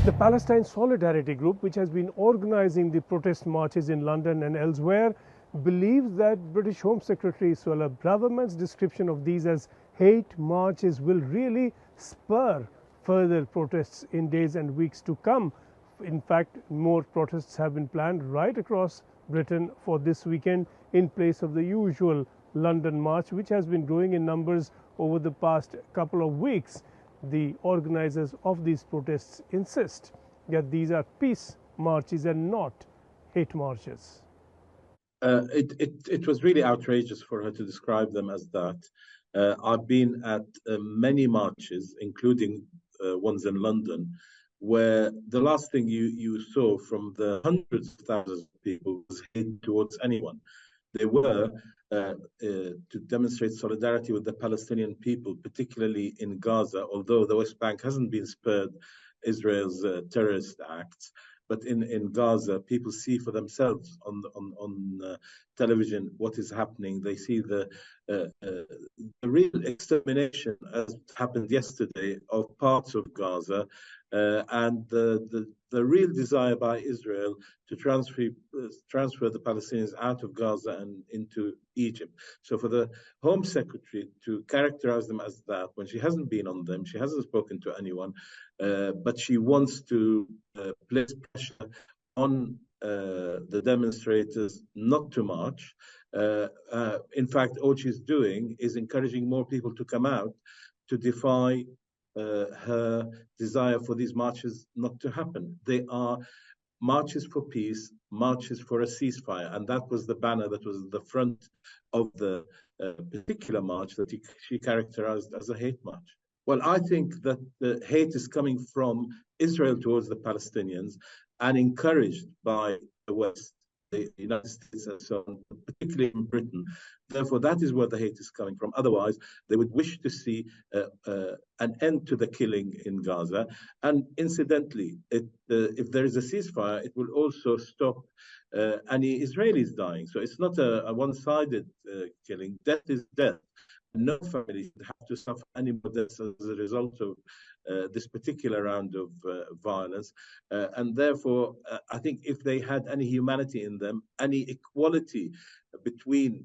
The Palestine Solidarity group, which has been organizing the protest marches in London and elsewhere, believes that British Home Secretary Suella Braverman's description of these as hate marches will really spur further protests in days and weeks to come. In fact, more protests have been planned right across Britain for this weekend in place of the usual London march, which has been growing in numbers over the past couple of weeks. The organizers of these protests insist that these are peace marches and not hate marches. It was really outrageous for her to describe them as that. I've been at many marches, including ones in London, where the last thing you saw from the hundreds of thousands of people was hate towards anyone. They were to demonstrate solidarity with the Palestinian people, particularly in Gaza, although the West Bank hasn't been spared Israel's terrorist acts. But in Gaza, people see for themselves on television what is happening. They see the real extermination, as happened yesterday, of parts of Gaza, and the real desire by Israel to transfer the Palestinians out of Gaza and into Egypt. So for the Home Secretary to characterize them as that, when she hasn't been on them, she hasn't spoken to anyone, but she wants to place pressure on the demonstrators not to march. In fact, all she's doing is encouraging more people to come out to defy her desire for these marches not to happen. They are marches for peace, marches for a ceasefire, and that was the banner that was at the front of the particular march that she characterized as a hate march. Well, I think that the hate is coming from Israel towards the Palestinians and encouraged by the West, the United States and so on, particularly in Britain. Therefore, that is where the hate is coming from. Otherwise, they would wish to see an end to the killing in Gaza. And incidentally, if there is a ceasefire, it will also stop any Israelis dying. So it's not a one-sided killing. Death is death. No family should have to suffer any more deaths as a result of this particular round of violence. And therefore, I think if they had any humanity in them, any equality between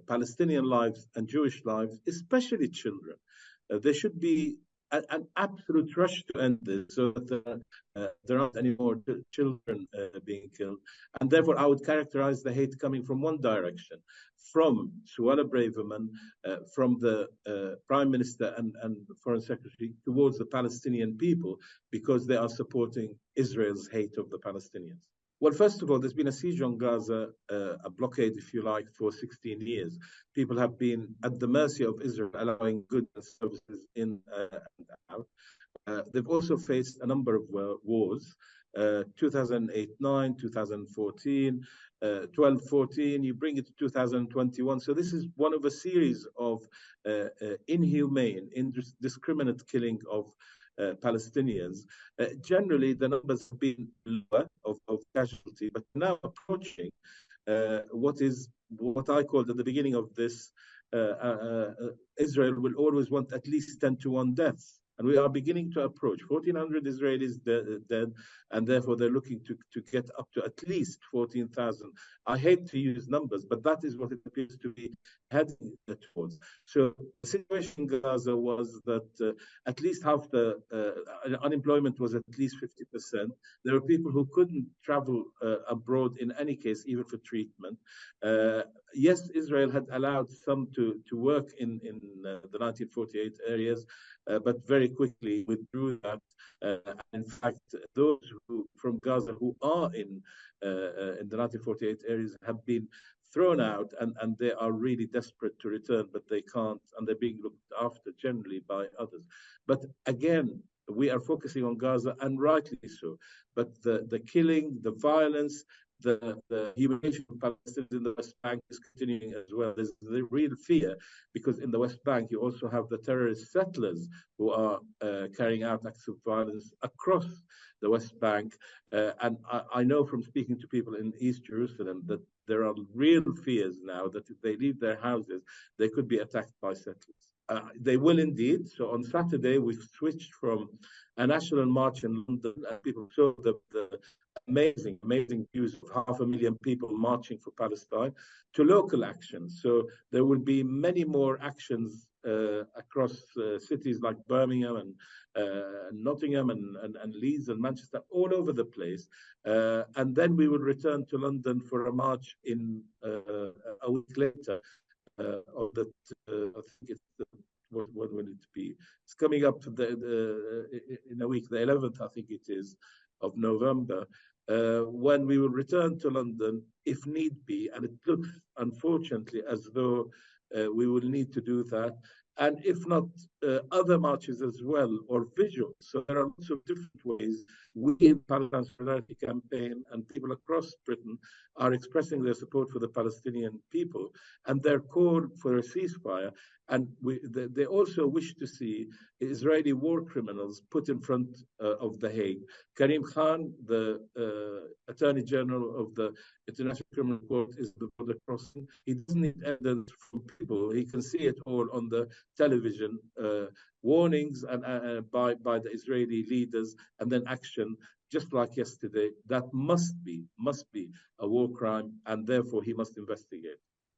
Palestinian lives and Jewish lives, especially children, there should be an absolute rush to end this so that there aren't any more children being killed. And therefore, I would characterize the hate coming from one direction, from Suella Braverman, from the Prime Minister and Foreign Secretary towards the Palestinian people, because they are supporting Israel's hate of the Palestinians. Well, first of all, there's been a siege on Gaza, a blockade, if you like, for 16 years. People have been at the mercy of Israel, allowing goods and services in and out. They've also faced a number of wars, 2008-9, 2014, 12-14, you bring it to 2021. So this is one of a series of inhumane, indiscriminate killing of Palestinians. Generally, the numbers have been lower of casualty, but now approaching what I called at the beginning of this, Israel will always want at least 10-1 deaths. And we are beginning to approach 1,400 Israelis dead, and therefore they're looking to get up to at least 14,000. I hate to use numbers, but that is what it appears to be heading towards. So the situation in Gaza was that at least half the unemployment was at least 50%. There were people who couldn't travel abroad in any case, even for treatment. Yes, Israel had allowed some to work in the 1948 areas, but very quickly withdrew that. In fact, those from Gaza who are in the 1948 areas have been thrown out, and they are really desperate to return, but they can't, and they're being looked after generally by others. But again, we are focusing on Gaza, and rightly so. But the killing, the violence, the humiliation of Palestinians in the West Bank is continuing as well. There's the real fear, because in the West Bank you also have the terrorist settlers who are carrying out acts of violence across the West Bank. And I know from speaking to people in East Jerusalem that there are real fears now that if they leave their houses, they could be attacked by settlers. They will indeed. So on Saturday, we've switched from a national march in London, and people saw the amazing views of 500,000 people marching for Palestine, to local actions. So there will be many more actions across cities like Birmingham and Nottingham and Leeds and Manchester, all over the place. And then we will return to London for a march in a week later. Of that, I think it's what will it be? It's coming up in a week, the 11th, I think it is, of November, when we will return to London if need be. And it looks, unfortunately, as though we will need to do that. And if not, other marches as well, or visuals. So there are lots of different ways we in Palestine Solidarity campaign and people across Britain are expressing their support for the Palestinian people and their call for a ceasefire. And they also wish to see Israeli war criminals put in front of The Hague. Karim Khan, the Attorney General of the International Criminal Court, is the border crossing. He doesn't need evidence from people. He can see it all on the television, warnings and by the Israeli leaders, and then action, just like yesterday. That must be a war crime, and therefore he must investigate.